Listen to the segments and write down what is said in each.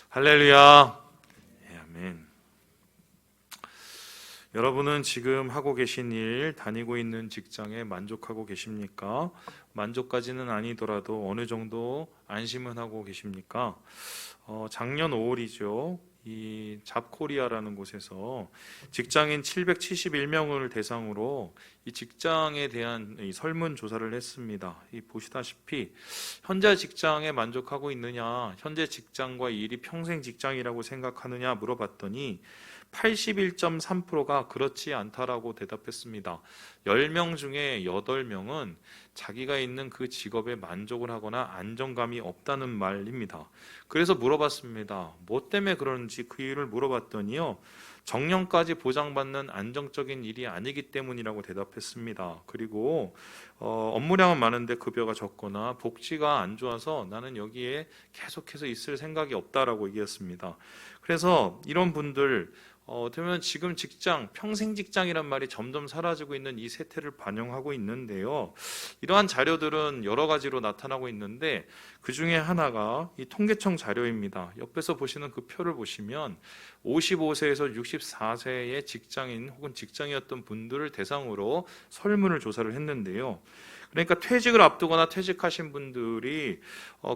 할렐루야. 아멘. 여러분은 지금 하고 계신 일, 다니고 있는 직장에 만족하고 계십니까? 만족까지는 아니더라도 어느 정도 안심은 하고 계십니까? 작년 5월이죠. 이 잡코리아라는 곳에서 직장인 771명을 대상으로 이 직장에 대한 이 설문조사를 했습니다. 이 보시다시피 현재 직장에 만족하고 있느냐, 현재 직장과 일이 평생 직장이라고 생각하느냐 물어봤더니 81.3%가 그렇지 않다라고 대답했습니다. 10명 중에 8명은 자기가 있는 그 직업에 만족을 하거나 안정감이 없다는 말입니다. 그래서 물어봤습니다. 뭐 때문에 그런지 그 이유를 물어봤더니요, 정년까지 보장받는 안정적인 일이 아니기 때문이라고 대답했습니다. 그리고 업무량은 많은데 급여가 적거나 복지가 안 좋아서 나는 여기에 계속해서 있을 생각이 없다라고 얘기했습니다. 그래서 이런 분들 되면 지금 직장, 평생 직장이란 말이 점점 사라지고 있는 이 세태를 반영하고 있는데요. 이러한 자료들은 여러 가지로 나타나고 있는데 그 중에 하나가 이 통계청 자료입니다. 옆에서 보시는 그 표를 보시면 55세에서 64세의 직장인 혹은 직장이었던 분들을 대상으로 설문을 조사를 했는데요. 그러니까 퇴직을 앞두거나 퇴직하신 분들이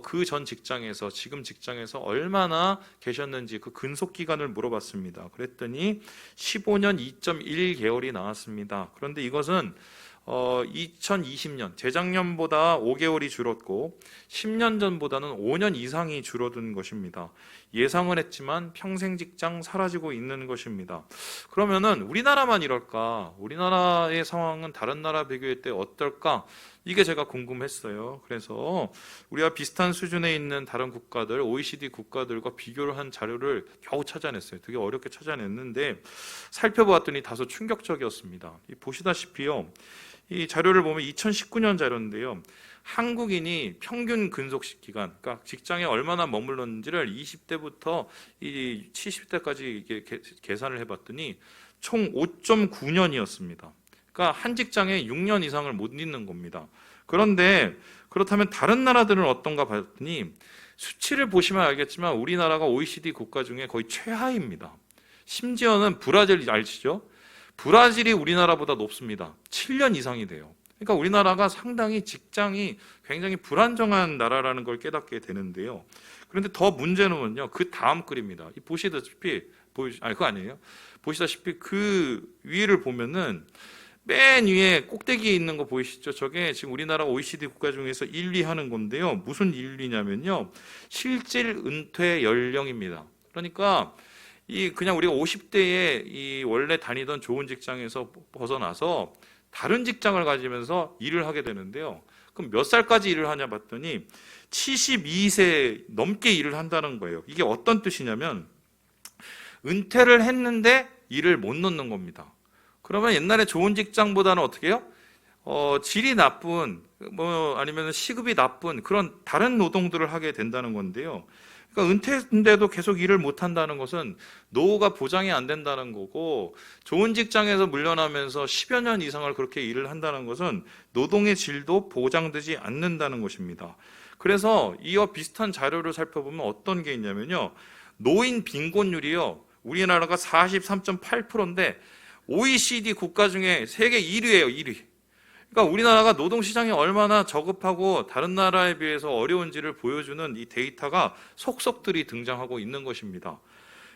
그 전 직장에서 지금 직장에서 얼마나 계셨는지 그 근속 기간을 물어봤습니다. 그랬더니 15년 2.1개월이 나왔습니다. 그런데 이것은 2020년 재작년보다 5개월이 줄었고 10년 전보다는 5년 이상이 줄어든 것입니다. 예상은 했지만 평생 직장 사라지고 있는 것입니다. 그러면은 우리나라만 이럴까? 우리나라의 상황은 다른 나라 비교할 때 어떨까? 이게 제가 궁금했어요. 그래서 우리와 비슷한 수준에 있는 다른 국가들, OECD 국가들과 비교를 한 자료를 겨우 찾아냈어요. 되게 어렵게 찾아냈는데 살펴보았더니 다소 충격적이었습니다. 보시다시피요, 이 자료를 보면 2019년 자료인데요. 한국인이 평균 근속 기간, 그러니까 직장에 얼마나 머물렀는지를 20대부터 이 70대까지 계산을 해봤더니 총 5.9년이었습니다. 그러니까 한 직장에 6년 이상을 못 있는 겁니다. 그런데 그렇다면 다른 나라들은 어떤가 봤더니 수치를 보시면 알겠지만 우리나라가 OECD 국가 중에 거의 최하입니다. 심지어는 브라질 아시죠? 브라질이 우리나라보다 높습니다. 7년 이상이 돼요. 그러니까 우리나라가 상당히 직장이 굉장히 불안정한 나라라는 걸 깨닫게 되는데요. 그런데 더 문제는요, 그 다음 글입니다. 보시다시피, 그거 아니에요. 보시다시피 그 위를 보면은 맨 위에 꼭대기에 있는 거 보이시죠? 저게 지금 우리나라 OECD 국가 중에서 1, 2 하는 건데요. 무슨 1, 2냐면요. 실질 은퇴 연령입니다. 그러니까 그냥 우리가 50대에 이 원래 다니던 좋은 직장에서 벗어나서 다른 직장을 가지면서 일을 하게 되는데요. 그럼 몇 살까지 일을 하냐 봤더니 72세 넘게 일을 한다는 거예요. 이게 어떤 뜻이냐면 은퇴를 했는데 일을 못 놓는 겁니다. 그러면 옛날에 좋은 직장보다는 어떻게 해요? 질이 나쁜, 아니면 시급이 나쁜 그런 다른 노동들을 하게 된다는 건데요. 그러니까 은퇴인데도 계속 일을 못 한다는 것은 노후가 보장이 안 된다는 거고, 좋은 직장에서 물러나면서 10여 년 이상을 그렇게 일을 한다는 것은 노동의 질도 보장되지 않는다는 것입니다. 그래서 이와 비슷한 자료를 살펴보면 어떤 게 있냐면요. 노인 빈곤율이요. 우리나라가 43.8%인데 OECD 국가 중에 세계 1위예요, 1위. 그러니까 우리나라가 노동시장이 얼마나 저급하고 다른 나라에 비해서 어려운지를 보여주는 이 데이터가 속속들이 등장하고 있는 것입니다.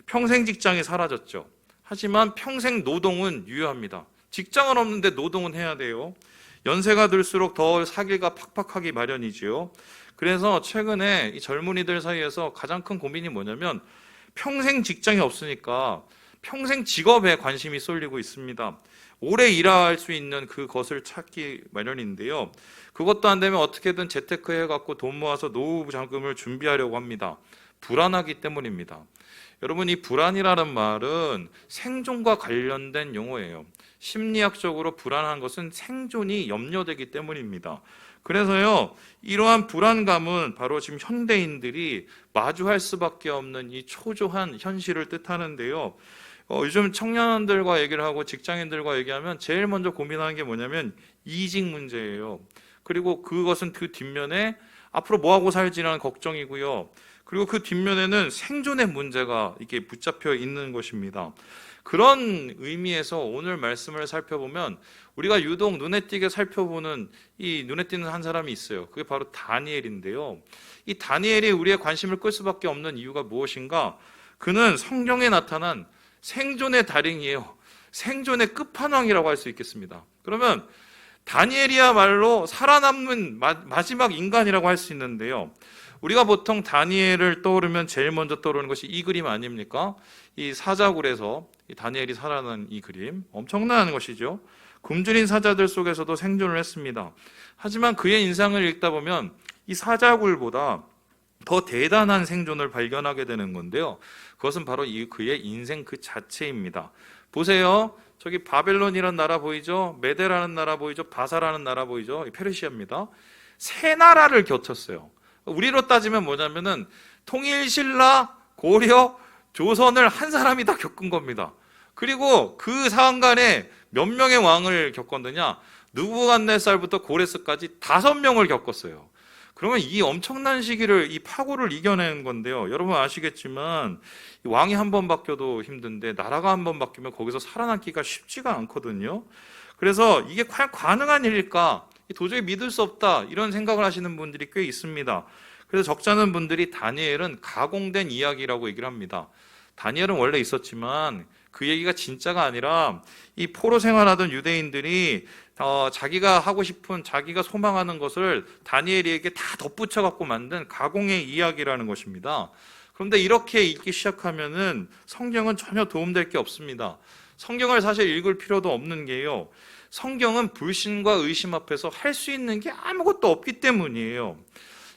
평생 직장이 사라졌죠. 하지만 평생 노동은 유효합니다. 직장은 없는데 노동은 해야 돼요. 연세가 들수록 더 사기가 팍팍하기 마련이지요. 그래서 최근에 이 젊은이들 사이에서 가장 큰 고민이 뭐냐면 평생 직장이 없으니까 평생 직업에 관심이 쏠리고 있습니다. 오래 일할 수 있는 그것을 찾기 마련인데요. 그것도 안 되면 어떻게든 재테크 해갖고 돈 모아서 노후 자금을 준비하려고 합니다. 불안하기 때문입니다. 여러분, 이 불안이라는 말은 생존과 관련된 용어예요. 심리학적으로 불안한 것은 생존이 염려되기 때문입니다. 그래서요, 이러한 불안감은 바로 지금 현대인들이 마주할 수밖에 없는 이 초조한 현실을 뜻하는데요. 요즘 청년들과 얘기를 하고 직장인들과 얘기하면 제일 먼저 고민하는 게 뭐냐면 이직 문제예요. 그리고 그것은 그 뒷면에 앞으로 뭐하고 살지라는 걱정이고요. 그리고 그 뒷면에는 생존의 문제가 이렇게 붙잡혀 있는 것입니다. 그런 의미에서 오늘 말씀을 살펴보면 우리가 유독 눈에 띄게 살펴보는 이 눈에 띄는 한 사람이 있어요. 그게 바로 다니엘인데요. 이 다니엘이 우리의 관심을 끌 수밖에 없는 이유가 무엇인가? 그는 성경에 나타난 생존의 달인이에요. 생존의 끝판왕이라고 할 수 있겠습니다. 그러면 다니엘이야말로 살아남는 마지막 인간이라고 할 수 있는데요. 우리가 보통 다니엘을 떠오르면 제일 먼저 떠오르는 것이 이 그림 아닙니까? 이 사자굴에서 다니엘이 살아난 이 그림, 엄청난 것이죠. 굶주린 사자들 속에서도 생존을 했습니다. 하지만 그의 인상을 읽다 보면 이 사자굴보다 더 대단한 생존을 발견하게 되는 건데요. 그것은 바로 그의 인생 그 자체입니다. 보세요. 저기 바벨론이라는 나라 보이죠? 메데라는 나라 보이죠? 바사라는 나라 보이죠? 페르시아입니다. 세 나라를 겪었어요. 우리로 따지면 뭐냐면은 통일신라, 고려, 조선을 한 사람이 다 겪은 겁니다. 그리고 그 상간에 몇 명의 왕을 겪었느냐? 느부갓네살부터 고레스까지 5명을 겪었어요. 그러면 이 엄청난 시기를, 이 파고를 이겨낸 건데요. 여러분 아시겠지만 왕이 한 번 바뀌어도 힘든데 나라가 한 번 바뀌면 거기서 살아남기가 쉽지가 않거든요. 그래서 이게 과연 가능한 일일까? 도저히 믿을 수 없다, 이런 생각을 하시는 분들이 꽤 있습니다. 그래서 적잖은 분들이 다니엘은 가공된 이야기라고 얘기를 합니다. 다니엘은 원래 있었지만 그 얘기가 진짜가 아니라 이 포로 생활하던 유대인들이 자기가 하고 싶은, 자기가 소망하는 것을 다니엘에게 다 덧붙여 갖고 만든 가공의 이야기라는 것입니다. 그런데 이렇게 읽기 시작하면은 성경은 전혀 도움될 게 없습니다. 성경을 사실 읽을 필요도 없는 게요, 성경은 불신과 의심 앞에서 할 수 있는 게 아무것도 없기 때문이에요.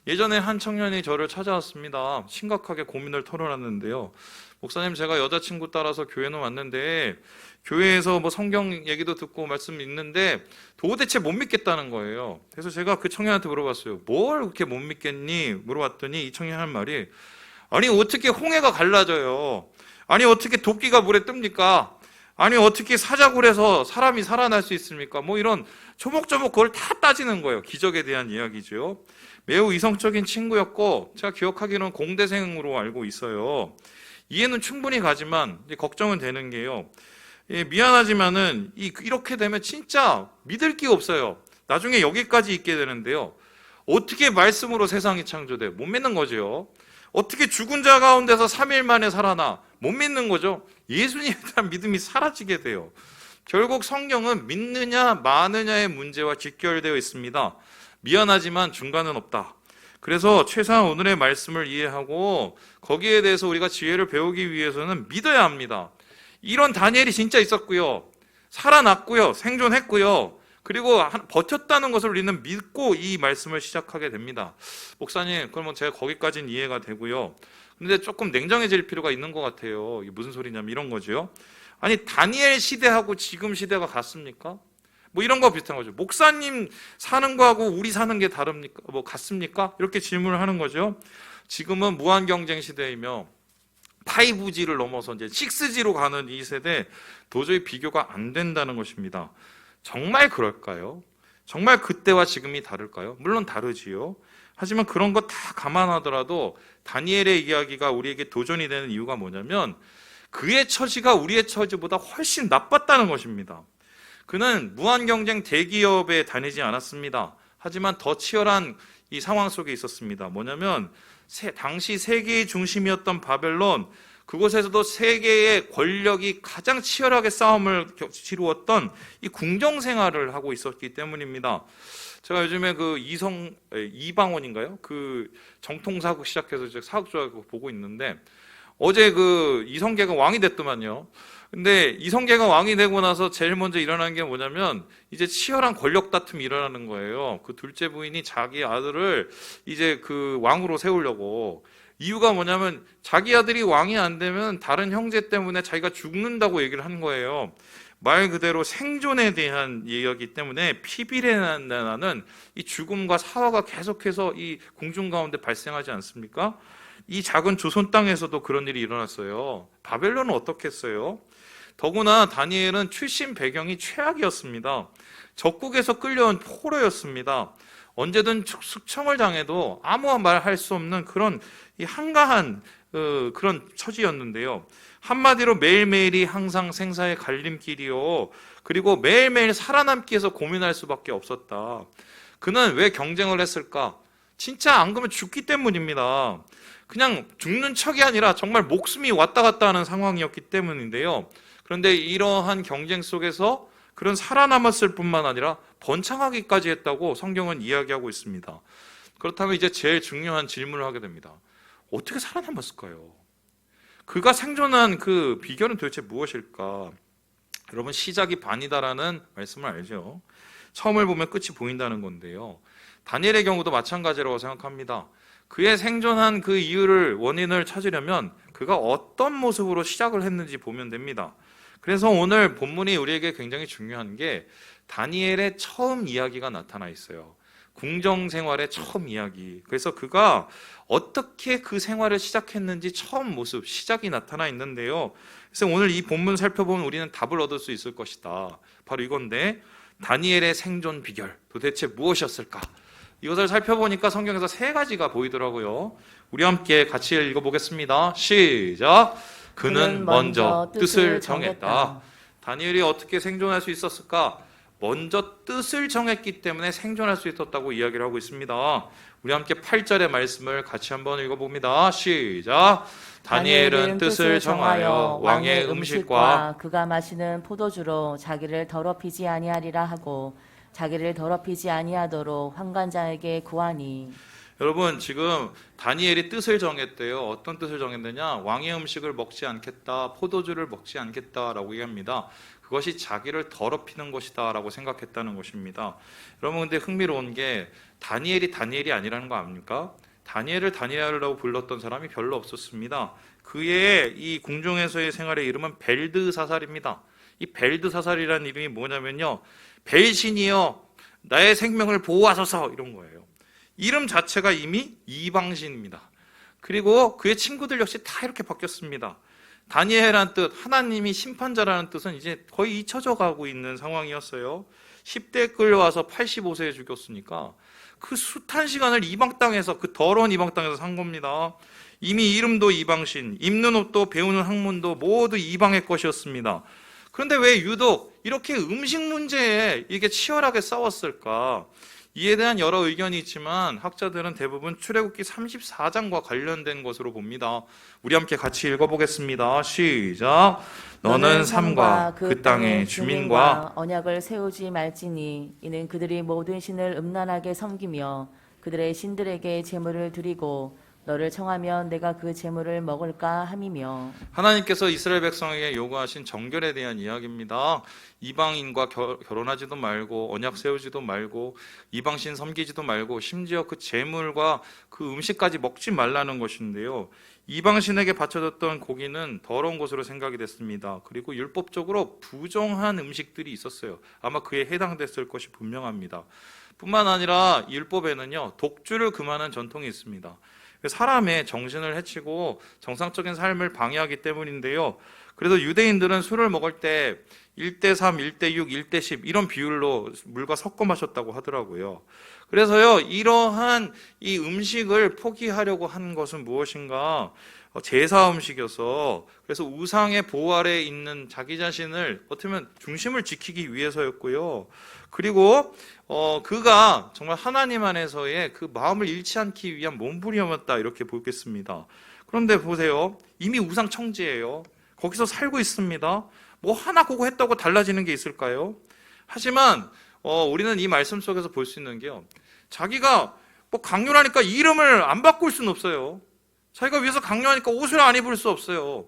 예전에 한 청년이 저를 찾아왔습니다. 심각하게 고민을 털어놨는데요. 목사님, 제가 여자친구 따라서 교회는 왔는데 교회에서 뭐 성경 얘기도 듣고 말씀 읽는데 도대체 못 믿겠다는 거예요. 그래서 제가 그 청년한테 물어봤어요. 뭘 그렇게 못 믿겠니? 물어봤더니 이 청년이 한 말이, 아니 어떻게 홍해가 갈라져요? 아니 어떻게 도끼가 물에 뜹니까? 아니 어떻게 사자굴에서 사람이 살아날 수 있습니까? 뭐 이런 조목조목 그걸 다 따지는 거예요. 기적에 대한 이야기죠. 매우 이성적인 친구였고 제가 기억하기로는 공대생으로 알고 있어요. 이해는 충분히 가지만 걱정은 되는 게요, 미안하지만은 이렇게 되면 진짜 믿을 게 없어요. 나중에 여기까지 있게 되는데요. 어떻게 말씀으로 세상이 창조돼? 못 믿는 거죠. 어떻게 죽은 자 가운데서 3일 만에 살아나? 못 믿는 거죠. 예수님에 대한 믿음이 사라지게 돼요. 결국 성경은 믿느냐 마느냐의 문제와 직결되어 있습니다. 미안하지만 중간은 없다. 그래서 최소한 오늘의 말씀을 이해하고 거기에 대해서 우리가 지혜를 배우기 위해서는 믿어야 합니다. 이런 다니엘이 진짜 있었고요, 살아났고요, 생존했고요, 그리고 버텼다는 것을 우리는 믿고 이 말씀을 시작하게 됩니다. 목사님, 그러면 제가 거기까지는 이해가 되고요, 근데 조금 냉정해질 필요가 있는 것 같아요. 이게 무슨 소리냐면 이런 거죠. 아니 다니엘 시대하고 지금 시대가 같습니까? 뭐 이런 거 비슷한 거죠. 목사님 사는 거하고 우리 사는 게 다릅니까? 뭐 같습니까? 이렇게 질문을 하는 거죠. 지금은 무한 경쟁 시대이며 5G를 넘어서 이제 6G로 가는 이 세대, 도저히 비교가 안 된다는 것입니다. 정말 그럴까요? 정말 그때와 지금이 다를까요? 물론 다르지요. 하지만 그런 거 다 감안하더라도 다니엘의 이야기가 우리에게 도전이 되는 이유가 뭐냐면 그의 처지가 우리의 처지보다 훨씬 나빴다는 것입니다. 그는 무한경쟁 대기업에 다니지 않았습니다. 하지만 더 치열한 이 상황 속에 있었습니다. 뭐냐면 당시 세계의 중심이었던 바벨론, 그곳에서도 세계의 권력이 가장 치열하게 싸움을 치루었던 이 궁정 생활을 하고 있었기 때문입니다. 제가 요즘에 그 이방원인가요? 그 정통사국 시작해서 이제 사국 좋아하고 보고 있는데, 어제 그 이성계가 왕이 됐더만요. 근데 이성계가 왕이 되고 나서 제일 먼저 일어난 게 뭐냐면 이제 치열한 권력 다툼이 일어나는 거예요. 그 둘째 부인이 자기 아들을 이제 그 왕으로 세우려고. 이유가 뭐냐면 자기 아들이 왕이 안 되면 다른 형제 때문에 자기가 죽는다고 얘기를 한 거예요. 말 그대로 생존에 대한 이야기 때문에 피비린내나는 이 죽음과 사화가 계속해서 이 궁중 가운데 발생하지 않습니까? 이 작은 조선 땅에서도 그런 일이 일어났어요. 바벨론은 어떻게 했어요? 더구나 다니엘은 출신 배경이 최악이었습니다. 적국에서 끌려온 포로였습니다. 언제든 숙청을 당해도 아무 말 할 수 없는 그런 이 한가한 그런 처지였는데요. 한마디로 매일매일이 항상 생사의 갈림길이요. 그리고 매일매일 살아남기 위해서 고민할 수밖에 없었다. 그는 왜 경쟁을 했을까? 진짜 안 그러면 죽기 때문입니다. 그냥 죽는 척이 아니라 정말 목숨이 왔다 갔다 하는 상황이었기 때문인데요. 그런데 이러한 경쟁 속에서 그런 살아남았을 뿐만 아니라 번창하기까지 했다고 성경은 이야기하고 있습니다. 그렇다면 이제 제일 중요한 질문을 하게 됩니다. 어떻게 살아남았을까요? 그가 생존한 그 비결은 도대체 무엇일까? 여러분, 시작이 반이다라는 말씀을 알죠? 처음을 보면 끝이 보인다는 건데요. 다니엘의 경우도 마찬가지라고 생각합니다. 그의 생존한 그 이유를, 원인을 찾으려면 그가 어떤 모습으로 시작을 했는지 보면 됩니다. 그래서 오늘 본문이 우리에게 굉장히 중요한 게 다니엘의 처음 이야기가 나타나 있어요. 궁정 생활의 처음 이야기. 그래서 그가 어떻게 그 생활을 시작했는지 처음 모습, 시작이 나타나 있는데요. 그래서 오늘 이 본문 살펴보면 우리는 답을 얻을 수 있을 것이다. 바로 이건데, 다니엘의 생존 비결, 도대체 무엇이었을까? 이것을 살펴보니까 성경에서 세 가지가 보이더라고요. 우리 함께 같이 읽어보겠습니다. 시작! 그는 먼저 뜻을 정했다. 다니엘이 어떻게 생존할 수 있었을까? 먼저 뜻을 정했기 때문에 생존할 수 있었다고 이야기를 하고 있습니다. 우리 함께 8절의 말씀을 같이 한번 읽어봅니다. 시작! 다니엘은 뜻을 정하여 왕의 음식과 그가 마시는 포도주로 자기를 더럽히지 아니하리라 하고 자기를 더럽히지 아니하도록 환관장에게 구하니. 여러분, 지금 다니엘이 뜻을 정했대요. 어떤 뜻을 정했느냐? 왕의 음식을 먹지 않겠다, 포도주를 먹지 않겠다라고 얘기합니다. 그것이 자기를 더럽히는 것이다 라고 생각했다는 것입니다. 여러분, 근데 흥미로운 게 다니엘이 아니라는 거 아닙니까? 다니엘을 다니엘이라고 불렀던 사람이 별로 없었습니다. 그의 이 궁중에서의 생활의 이름은 벨드사살입니다. 이 벨드사살이라는 이름이 뭐냐면요, 벨신이여 나의 생명을 보호하소서, 이런 거예요. 이름 자체가 이미 이방신입니다. 그리고 그의 친구들 역시 다 이렇게 바뀌었습니다. 다니엘이라는 뜻, 하나님이 심판자라는 뜻은 이제 거의 잊혀져 가고 있는 상황이었어요. 10대에 끌려와서 85세에 죽였으니까 그 숱한 시간을 이방 땅에서, 그 더러운 이방 땅에서 산 겁니다. 이미 이름도 이방신, 입는 옷도 배우는 학문도 모두 이방의 것이었습니다. 그런데 왜 유독 이렇게 음식 문제에 이게 치열하게 싸웠을까? 이에 대한 여러 의견이 있지만 학자들은 대부분 출애굽기 34장과 관련된 것으로 봅니다. 우리 함께 같이 읽어보겠습니다. 시작! 너는 삶과 그 땅의 주민과 언약을 세우지 말지니 이는 그들이 모든 신을 음란하게 섬기며 그들의 신들에게 제물을 드리고 너를 청하면 내가 그 제물을 먹을까 함이며. 하나님께서 이스라엘 백성에게 요구하신 정결에 대한 이야기입니다. 이방인과 결혼하지도 말고 언약 세우지도 말고 이방신 섬기지도 말고 심지어 그 제물과 그 음식까지 먹지 말라는 것인데요. 이방신에게 바쳐졌던 고기는 더러운 것으로 생각이 됐습니다. 그리고 율법적으로 부정한 음식들이 있었어요. 아마 그에 해당됐을 것이 분명합니다. 뿐만 아니라 율법에는요, 독주를 금하는 전통이 있습니다. 사람의 정신을 해치고 정상적인 삶을 방해하기 때문인데요. 그래서 유대인들은 술을 먹을 때 1:3, 1:6, 1:10 이런 비율로 물과 섞어 마셨다고 하더라고요. 그래서요, 이러한 이 음식을 포기하려고 한 것은 무엇인가? 제사 음식이어서, 그래서 우상의 보호 아래에 있는 자기 자신을 어떻게 보면 중심을 지키기 위해서였고요. 그리고 그가 정말 하나님 안에서의 그 마음을 잃지 않기 위한 몸부림이었다, 이렇게 보겠습니다. 그런데 보세요, 이미 우상 청지예요. 거기서 살고 있습니다. 뭐 하나 그거 했다고 달라지는 게 있을까요? 하지만 우리는 이 말씀 속에서 볼 수 있는 게요, 자기가 뭐 강요하니까 이름을 안 바꿀 수는 없어요. 자기가 위에서 강요하니까 옷을 안 입을 수 없어요.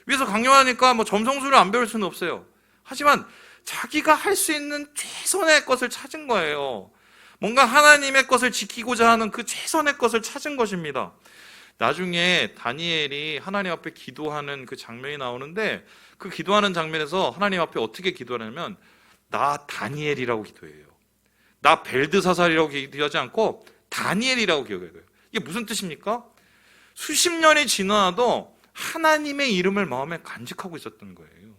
위에서 강요하니까 뭐 점성술을 안 배울 수는 없어요. 하지만 자기가 할 수 있는 최선의 것을 찾은 거예요. 뭔가 하나님의 것을 지키고자 하는 그 최선의 것을 찾은 것입니다. 나중에 다니엘이 하나님 앞에 기도하는 그 장면이 나오는데, 그 기도하는 장면에서 하나님 앞에 어떻게 기도하냐면 나 다니엘이라고 기도해요. 나 벨드사살이라고 기도하지 않고 다니엘이라고 기도해요. 이게 무슨 뜻입니까? 수십 년이 지나도 하나님의 이름을 마음에 간직하고 있었던 거예요.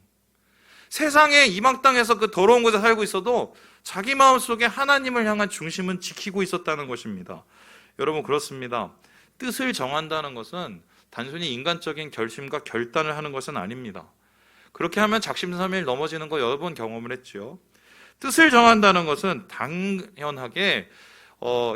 세상에 이방 땅에서 그 더러운 곳에 살고 있어도 자기 마음속에 하나님을 향한 중심은 지키고 있었다는 것입니다. 여러분, 그렇습니다. 뜻을 정한다는 것은 단순히 인간적인 결심과 결단을 하는 것은 아닙니다. 그렇게 하면 작심삼일 넘어지는 거 여러 번 경험을 했죠. 뜻을 정한다는 것은 당연하게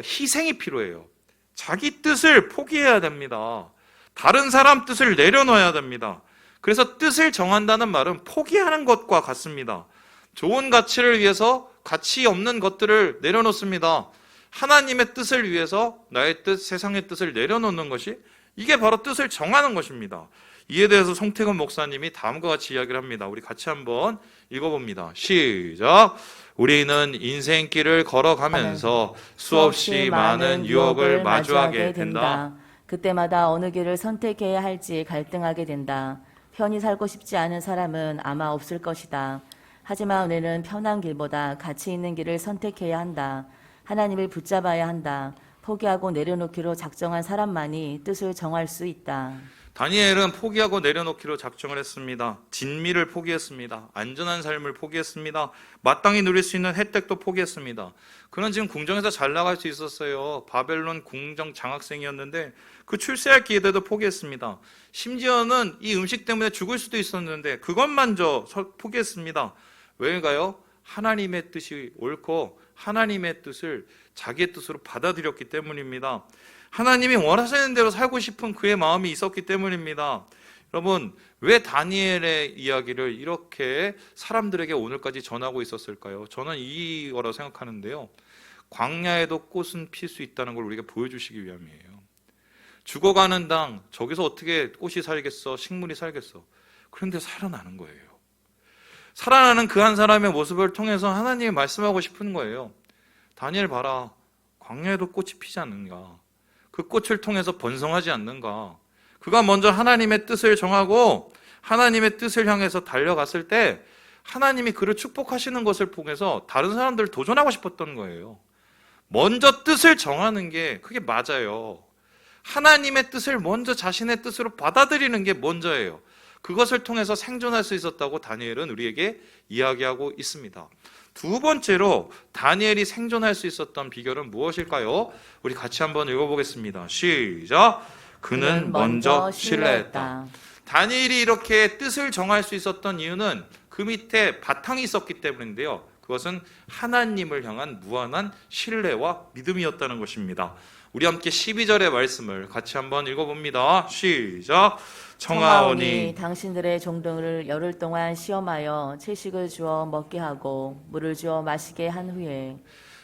희생이 필요해요. 자기 뜻을 포기해야 됩니다. 다른 사람 뜻을 내려놓아야 됩니다. 그래서 뜻을 정한다는 말은 포기하는 것과 같습니다. 좋은 가치를 위해서 가치 없는 것들을 내려놓습니다. 하나님의 뜻을 위해서 나의 뜻, 세상의 뜻을 내려놓는 것이, 이게 바로 뜻을 정하는 것입니다. 이에 대해서 송태근 목사님이 다음과 같이 이야기를 합니다. 우리 같이 한번 읽어봅니다. 시작. 우리는 인생길을 걸어가면서 수없이 많은 유혹을 마주하게 된다. 그때마다 어느 길을 선택해야 할지 갈등하게 된다. 편히 살고 싶지 않은 사람은 아마 없을 것이다. 하지만 우리는 편한 길보다 가치 있는 길을 선택해야 한다. 하나님을 붙잡아야 한다. 포기하고 내려놓기로 작정한 사람만이 뜻을 정할 수 있다. 다니엘은 포기하고 내려놓기로 작정을 했습니다. 진미를 포기했습니다. 안전한 삶을 포기했습니다. 마땅히 누릴 수 있는 혜택도 포기했습니다. 그는 지금 궁정에서 잘 나갈 수 있었어요. 바벨론 궁정 장학생이었는데 그 출세할 기회도 포기했습니다. 심지어는 이 음식 때문에 죽을 수도 있었는데 그것만저 포기했습니다. 왜일까요? 하나님의 뜻이 옳고 하나님의 뜻을 자기의 뜻으로 받아들였기 때문입니다. 하나님이 원하시는 대로 살고 싶은 그의 마음이 있었기 때문입니다. 여러분, 왜 다니엘의 이야기를 이렇게 사람들에게 오늘까지 전하고 있었을까요? 저는 이거라고 생각하는데요. 광야에도 꽃은 필 수 있다는 걸 우리가 보여주시기 위함이에요. 죽어가는 당 저기서 어떻게 꽃이 살겠어, 식물이 살겠어. 그런데 살아나는 거예요. 살아나는 그 한 사람의 모습을 통해서 하나님이 말씀하고 싶은 거예요. 다니엘 봐라, 광야에도 꽃이 피지 않는가? 그 꽃을 통해서 번성하지 않는가? 그가 먼저 하나님의 뜻을 정하고 하나님의 뜻을 향해서 달려갔을 때 하나님이 그를 축복하시는 것을 통해서 다른 사람들을 도전하고 싶었던 거예요. 먼저 뜻을 정하는 게 그게 맞아요. 하나님의 뜻을 먼저 자신의 뜻으로 받아들이는 게 먼저예요. 그것을 통해서 생존할 수 있었다고 다니엘은 우리에게 이야기하고 있습니다. 두 번째로 다니엘이 생존할 수 있었던 비결은 무엇일까요? 우리 같이 한번 읽어보겠습니다. 시작. 그는 먼저 신뢰했다. 다니엘이 이렇게 뜻을 정할 수 있었던 이유는 그 밑에 바탕이 있었기 때문인데요. 그것은 하나님을 향한 무한한 신뢰와 믿음이었다는 것입니다. 우리 함께 12절의 말씀을 같이 한번 읽어봅니다. 시작. 청하오니 당신들의 종들을 열흘 동안 시험하여 채식을 주어 먹게 하고 물을 주어 마시게 한 후에.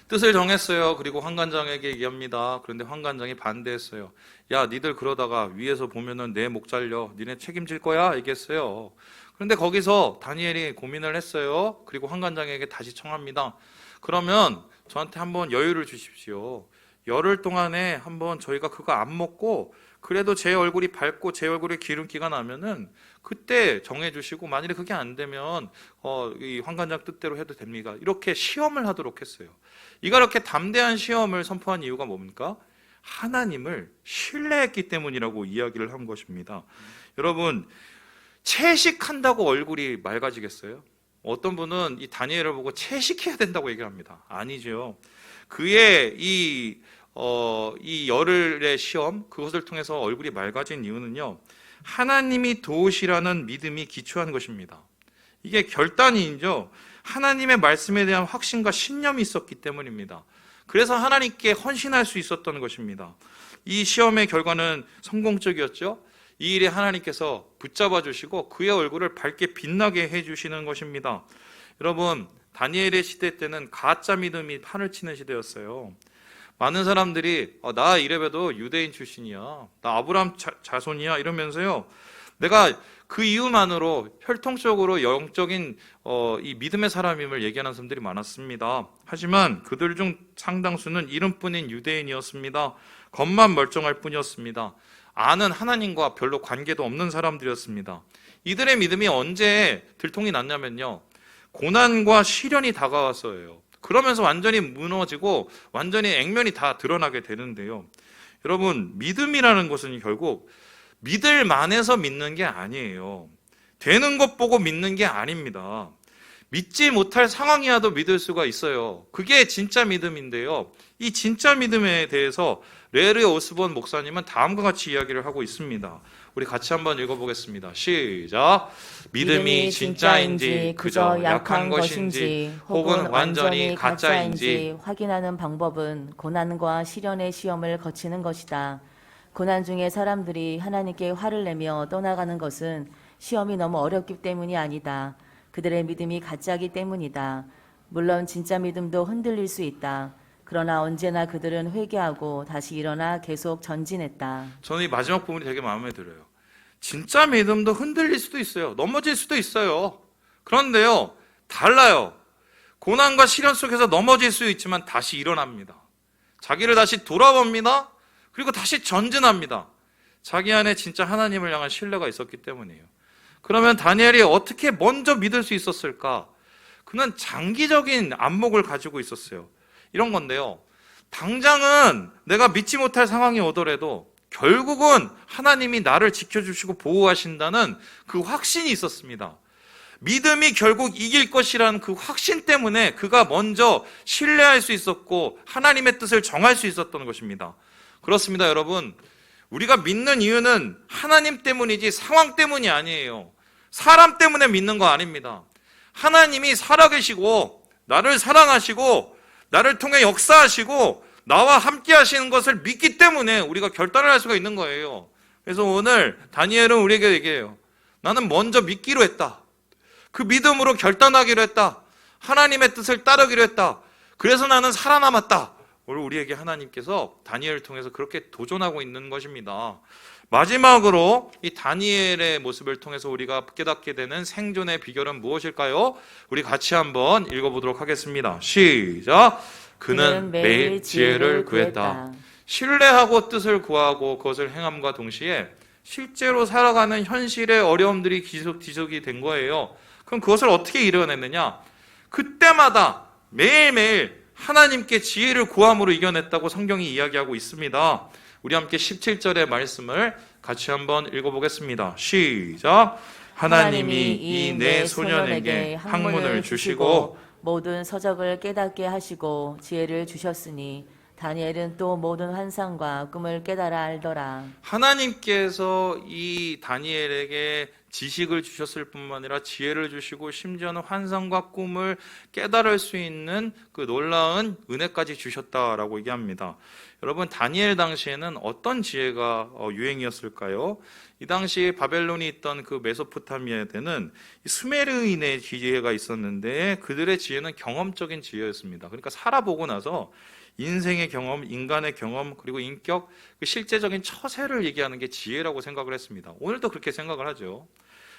뜻을 정했어요. 그리고 환관장에게 얘기합니다. 그런데 환관장이 반대했어요. 야, 니들 그러다가 위에서 보면은 내 목 잘려. 니네 책임질 거야? 얘기했어요. 그런데 거기서 다니엘이 고민을 했어요. 그리고 환관장에게 다시 청합니다. 그러면 저한테 한번 여유를 주십시오. 열흘 동안에 한번 저희가 그거 안 먹고 그래도 제 얼굴이 밝고 제 얼굴에 기름기가 나면은 그때 정해주시고, 만일에 그게 안 되면 이 환관장 뜻대로 해도 됩니다. 이렇게 시험을 하도록 했어요. 이가 이렇게 담대한 시험을 선포한 이유가 뭡니까? 하나님을 신뢰했기 때문이라고 이야기를 한 것입니다. 여러분, 채식한다고 얼굴이 맑아지겠어요? 어떤 분은 이 다니엘을 보고 채식해야 된다고 얘기합니다. 아니죠. 그의 이 열흘의 시험, 그것을 통해서 얼굴이 맑아진 이유는요, 하나님이 도우시라는 믿음이 기초한 것입니다. 이게 결단이죠. 하나님의 말씀에 대한 확신과 신념이 있었기 때문입니다. 그래서 하나님께 헌신할 수 있었던 것입니다. 이 시험의 결과는 성공적이었죠. 이 일에 하나님께서 붙잡아 주시고 그의 얼굴을 밝게 빛나게 해주시는 것입니다. 여러분, 다니엘의 시대 때는 가짜 믿음이 판을 치는 시대였어요. 많은 사람들이 나 이래봬도 유대인 출신이야, 나 아브라함 자손이야 이러면서요, 내가 그 이유만으로 혈통적으로 영적인 이 믿음의 사람임을 얘기하는 사람들이 많았습니다. 하지만 그들 중 상당수는 이름뿐인 유대인이었습니다. 겉만 멀쩡할 뿐이었습니다. 아는 하나님과 별로 관계도 없는 사람들이었습니다. 이들의 믿음이 언제 들통이 났냐면요, 고난과 시련이 다가와서예요. 그러면서 완전히 무너지고 완전히 액면이 다 드러나게 되는데요. 여러분, 믿음이라는 것은 결국 믿을 만해서 믿는 게 아니에요. 되는 것 보고 믿는 게 아닙니다. 믿지 못할 상황이라도 믿을 수가 있어요. 그게 진짜 믿음인데요. 이 진짜 믿음에 대해서 레르 오스본 목사님은 다음과 같이 이야기를 하고 있습니다. 우리 같이 한번 읽어보겠습니다. 시작. 믿음이 진짜인지 그저 약한 것인지 혹은 완전히 가짜인지 확인하는 방법은 고난과 시련의 시험을 거치는 것이다. 고난 중에 사람들이 하나님께 화를 내며 떠나가는 것은 시험이 너무 어렵기 때문이 아니다. 그들의 믿음이 가짜이기 때문이다. 물론 진짜 믿음도 흔들릴 수 있다. 그러나 언제나 그들은 회개하고 다시 일어나 계속 전진했다. 저는 이 마지막 부분이 되게 마음에 들어요. 진짜 믿음도 흔들릴 수도 있어요. 넘어질 수도 있어요. 그런데요, 달라요. 고난과 시련 속에서 넘어질 수 있지만 다시 일어납니다. 자기를 다시 돌아봅니다. 그리고 다시 전진합니다. 자기 안에 진짜 하나님을 향한 신뢰가 있었기 때문이에요. 그러면 다니엘이 어떻게 먼저 믿을 수 있었을까? 그는 장기적인 안목을 가지고 있었어요. 이런 건데요. 당장은 내가 믿지 못할 상황이 오더라도 결국은 하나님이 나를 지켜주시고 보호하신다는 그 확신이 있었습니다. 믿음이 결국 이길 것이라는 그 확신 때문에 그가 먼저 신뢰할 수 있었고 하나님의 뜻을 정할 수 있었던 것입니다. 그렇습니다, 여러분. 우리가 믿는 이유는 하나님 때문이지 상황 때문이 아니에요. 사람 때문에 믿는 거 아닙니다. 하나님이 살아계시고 나를 사랑하시고 나를 통해 역사하시고 나와 함께 하시는 것을 믿기 때문에 우리가 결단을 할 수가 있는 거예요. 그래서 오늘 다니엘은 우리에게 얘기해요. 나는 먼저 믿기로 했다. 그 믿음으로 결단하기로 했다. 하나님의 뜻을 따르기로 했다. 그래서 나는 살아남았다. 오늘 우리에게 하나님께서 다니엘을 통해서 그렇게 도전하고 있는 것입니다. 마지막으로 이 다니엘의 모습을 통해서 우리가 깨닫게 되는 생존의 비결은 무엇일까요? 우리 같이 한번 읽어보도록 하겠습니다. 시작. 그는 매일 지혜를 구했다. 신뢰하고 뜻을 구하고 그것을 행함과 동시에 실제로 살아가는 현실의 어려움들이 지속이 된 거예요. 그럼 그것을 어떻게 이뤄냈느냐? 그때마다 매일매일 하나님께 지혜를 구함으로 이겨냈다고 성경이 이야기하고 있습니다. 우리 함께 17절의 말씀을 같이 한번 읽어보겠습니다. 시작. 하나님이 이 내 소년에게 학문을 주시고 모든 서적을 깨닫게 하시고 지혜를 주셨으니 다니엘은 또 모든 환상과 꿈을 깨달아 알더라. 하나님께서 이 다니엘에게 지식을 주셨을 뿐만 아니라 지혜를 주시고 심지어는 환상과 꿈을 깨달을 수 있는 그 놀라운 은혜까지 주셨다라고 얘기합니다. 여러분, 다니엘 당시에는 어떤 지혜가 유행이었을까요? 이 당시 바벨론이 있던 그 메소포타미아에는 수메르인의 지혜가 있었는데 그들의 지혜는 경험적인 지혜였습니다. 그러니까 살아보고 나서 인생의 경험, 인간의 경험, 그리고 인격, 그 실제적인 처세를 얘기하는 게 지혜라고 생각을 했습니다. 오늘도 그렇게 생각을 하죠.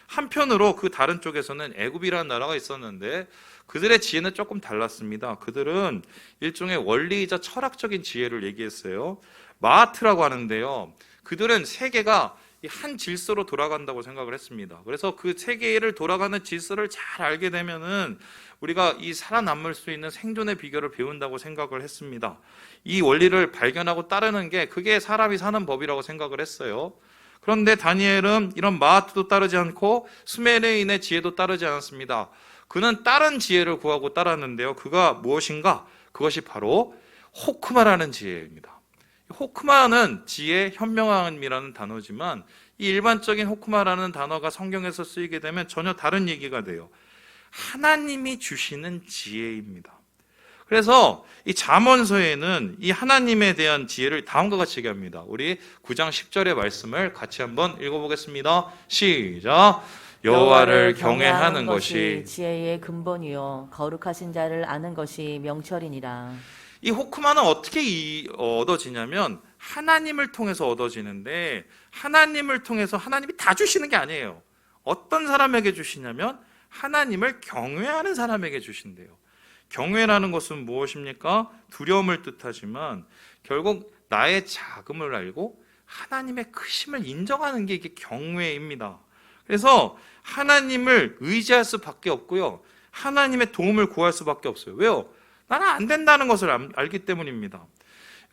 한편으로 그 다른 쪽에서는 애굽이라는 나라가 있었는데 그들의 지혜는 조금 달랐습니다. 그들은 일종의 원리이자 철학적인 지혜를 얘기했어요. 마하트라고 하는데요. 그들은 세계가 한 질서로 돌아간다고 생각을 했습니다. 그래서 그 세계를 돌아가는 질서를 잘 알게 되면은 우리가 이 살아남을 수 있는 생존의 비결을 배운다고 생각을 했습니다. 이 원리를 발견하고 따르는 게 그게 사람이 사는 법이라고 생각을 했어요. 그런데 다니엘은 이런 마하트도 따르지 않고 수메르인의 지혜도 따르지 않았습니다. 그는 다른 지혜를 구하고 따랐는데요. 그가 무엇인가? 그것이 바로 호크마라는 지혜입니다. 호크마는 지혜, 현명함이라는 단어지만 이 일반적인 호크마라는 단어가 성경에서 쓰이게 되면 전혀 다른 얘기가 돼요. 하나님이 주시는 지혜입니다. 그래서 이 잠언서에는 이 하나님에 대한 지혜를 다음과 같이 얘기합니다. 우리 9장 10절의 말씀을 같이 한번 읽어보겠습니다. 시작. 여호와를 경외하는 것이 지혜의 근본이요 거룩하신 자를 아는 것이 명철이니라. 이 호크마는 어떻게 얻어지냐면 하나님을 통해서 얻어지는데 하나님을 통해서 하나님이 다 주시는 게 아니에요. 어떤 사람에게 주시냐면 하나님을 경외하는 사람에게 주신대요. 경외라는 것은 무엇입니까? 두려움을 뜻하지만 결국 나의 작음을 알고 하나님의 크심을 인정하는 게 이게 경외입니다. 그래서 하나님을 의지할 수밖에 없고요. 하나님의 도움을 구할 수밖에 없어요. 왜요? 나는 안 된다는 것을 알기 때문입니다.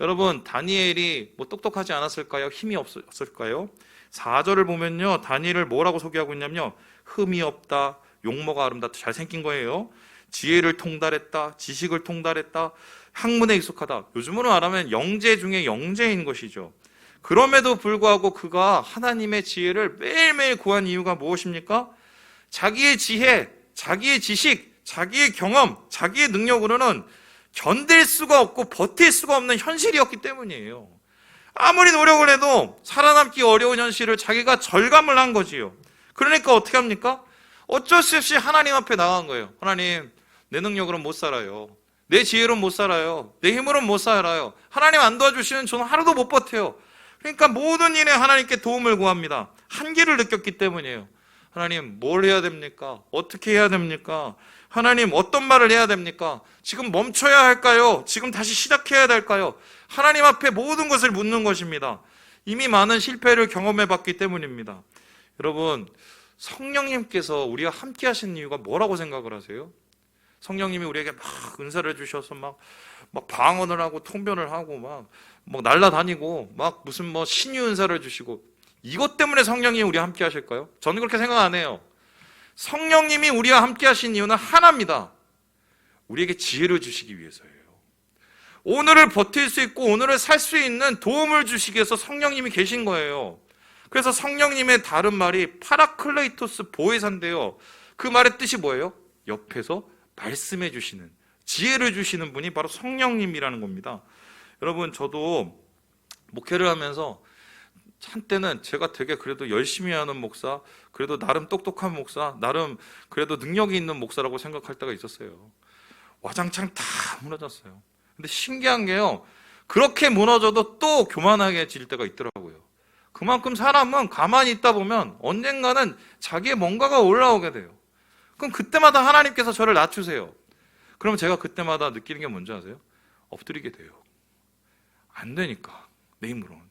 여러분, 다니엘이 뭐 똑똑하지 않았을까요? 힘이 없었을까요? 4절을 보면요, 다니엘을 뭐라고 소개하고 있냐면요, 흠이 없다, 용모가 아름답다. 잘생긴 거예요. 지혜를 통달했다. 지식을 통달했다. 학문에 익숙하다. 요즘으로 말하면 영재 중에 영재인 것이죠. 그럼에도 불구하고 그가 하나님의 지혜를 매일매일 구한 이유가 무엇입니까? 자기의 지혜, 자기의 지식, 자기의 경험, 자기의 능력으로는 견딜 수가 없고 버틸 수가 없는 현실이었기 때문이에요. 아무리 노력을 해도 살아남기 어려운 현실을 자기가 절감을 한 거지요. 그러니까 어떻게 합니까? 어쩔 수 없이 하나님 앞에 나간 거예요. 하나님, 내 능력으로는 못 살아요. 내 지혜로는 못 살아요. 내 힘으로는 못 살아요. 하나님 안 도와주시면 저는 하루도 못 버텨요. 그러니까 모든 일에 하나님께 도움을 구합니다. 한계를 느꼈기 때문이에요. 하나님, 뭘 해야 됩니까? 어떻게 해야 됩니까? 하나님, 어떤 말을 해야 됩니까? 지금 멈춰야 할까요? 지금 다시 시작해야 될까요? 하나님 앞에 모든 것을 묻는 것입니다. 이미 많은 실패를 경험해 봤기 때문입니다. 여러분, 성령님께서 우리와 함께 하시는 이유가 뭐라고 생각을 하세요? 성령님이 우리에게 막 은사를 주셔서 막 방언을 하고 통변을 하고 막 날아다니고 막 무슨 신유 은사를 주시고 이것 때문에 성령님이 우리와 함께 하실까요? 저는 그렇게 생각 안 해요. 성령님이 우리와 함께 하신 이유는 하나입니다. 우리에게 지혜를 주시기 위해서예요. 오늘을 버틸 수 있고 오늘을 살 수 있는 도움을 주시기 위해서 성령님이 계신 거예요. 그래서 성령님의 다른 말이 파라클레이토스 보혜사인데요. 그 말의 뜻이 뭐예요? 옆에서 말씀해 주시는, 지혜를 주시는 분이 바로 성령님이라는 겁니다. 여러분, 저도 목회를 하면서 한때는 제가 되게 그래도 열심히 하는 목사, 그래도 나름 똑똑한 목사, 나름 그래도 능력이 있는 목사라고 생각할 때가 있었어요. 와장창 다 무너졌어요. 근데 신기한 게요, 그렇게 무너져도 또 교만하게 질 때가 있더라고요. 그만큼 사람은 가만히 있다 보면 언젠가는 자기의 뭔가가 올라오게 돼요. 그럼 그때마다 하나님께서 저를 낮추세요. 그럼 제가 그때마다 느끼는 게 뭔지 아세요? 엎드리게 돼요. 안 되니까, 내 힘으로는.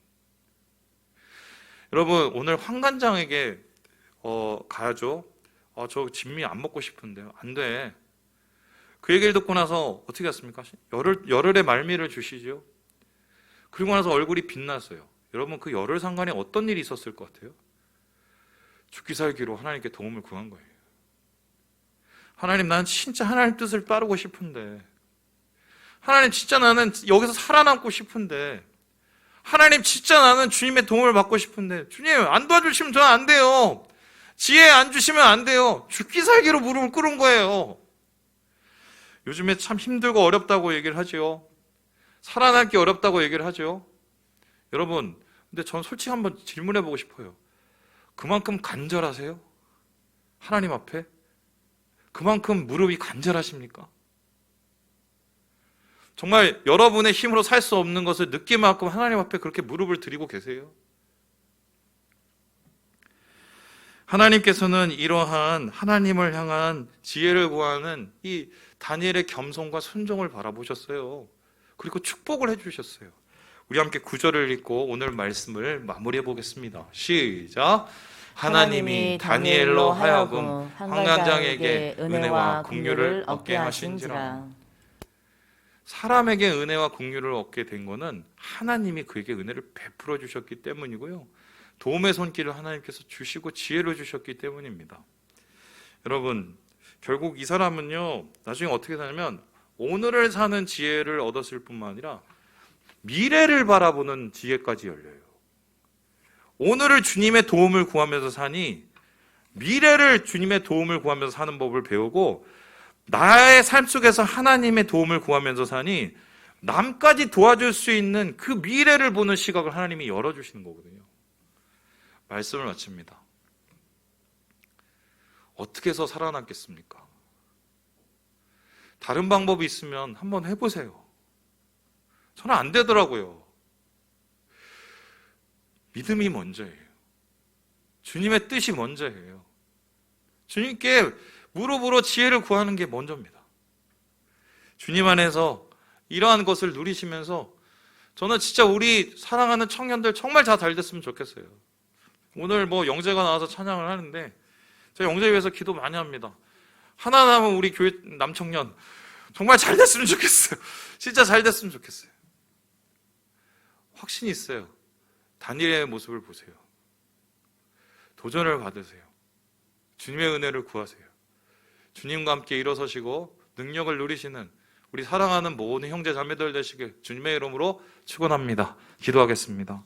여러분, 오늘 황관장에게 가야죠. 저 진미 안 먹고 싶은데요. 안 돼. 그 얘기를 듣고 나서 어떻게 했습니까? 열흘의 말미를 주시죠. 그리고 나서 얼굴이 빛났어요. 여러분, 그 열흘 상간에 어떤 일이 있었을 것 같아요? 죽기 살기로 하나님께 도움을 구한 거예요. 하나님, 나는 진짜 하나님 뜻을 따르고 싶은데, 하나님, 진짜 나는 여기서 살아남고 싶은데, 하나님, 진짜 나는 주님의 도움을 받고 싶은데, 주님 안 도와주시면 저는 안 돼요. 지혜 안 주시면 안 돼요. 죽기 살기로 무릎을 꿇은 거예요. 요즘에 참 힘들고 어렵다고 얘기를 하죠. 살아남기 어렵다고 얘기를 하죠. 여러분, 근데 전 솔직히 한번 질문해 보고 싶어요. 그만큼 간절하세요? 하나님 앞에? 그만큼 무릎이 간절하십니까? 정말 여러분의 힘으로 살 수 없는 것을 느끼만큼 하나님 앞에 그렇게 무릎을 드리고 계세요? 하나님께서는 이러한 하나님을 향한 지혜를 구하는 이 다니엘의 겸손과 순종을 바라보셨어요. 그리고 축복을 해주셨어요. 우리 함께 9절을 읽고 오늘 말씀을 마무리해 보겠습니다. 시작. 하나님이 다니엘로 하여금 환관장에게 은혜와 긍휼을 얻게 하신지라. 사람에게 은혜와 긍휼을 얻게 된 것은 하나님이 그에게 은혜를 베풀어 주셨기 때문이고요. 도움의 손길을 하나님께서 주시고 지혜를 주셨기 때문입니다. 여러분, 결국 이 사람은요, 나중에 어떻게 사냐면 오늘을 사는 지혜를 얻었을 뿐만 아니라 미래를 바라보는 지혜까지 열려요. 오늘을 주님의 도움을 구하면서 사니 미래를 주님의 도움을 구하면서 사는 법을 배우고, 나의 삶 속에서 하나님의 도움을 구하면서 사니 남까지 도와줄 수 있는 그 미래를 보는 시각을 하나님이 열어주시는 거거든요. 말씀을 마칩니다. 어떻게 해서 살아남겠습니까? 다른 방법이 있으면 한번 해보세요. 저는 안 되더라고요. 믿음이 먼저예요. 주님의 뜻이 먼저예요. 주님께 무릎으로 지혜를 구하는 게 먼저입니다. 주님 안에서 이러한 것을 누리시면서 저는 진짜 우리 사랑하는 청년들 정말 다 잘 됐으면 좋겠어요. 오늘 영재가 나와서 찬양을 하는데 제가 영재 위해서 기도 많이 합니다. 하나 남은 우리 교회 남청년 정말 잘 됐으면 좋겠어요. 진짜 잘 됐으면 좋겠어요. 확신이 있어요. 다니엘의 모습을 보세요. 도전을 받으세요. 주님의 은혜를 구하세요. 주님과 함께 일어서시고 능력을 누리시는 우리 사랑하는 모든 형제 자매들 되시길 주님의 이름으로 축원합니다. 기도하겠습니다.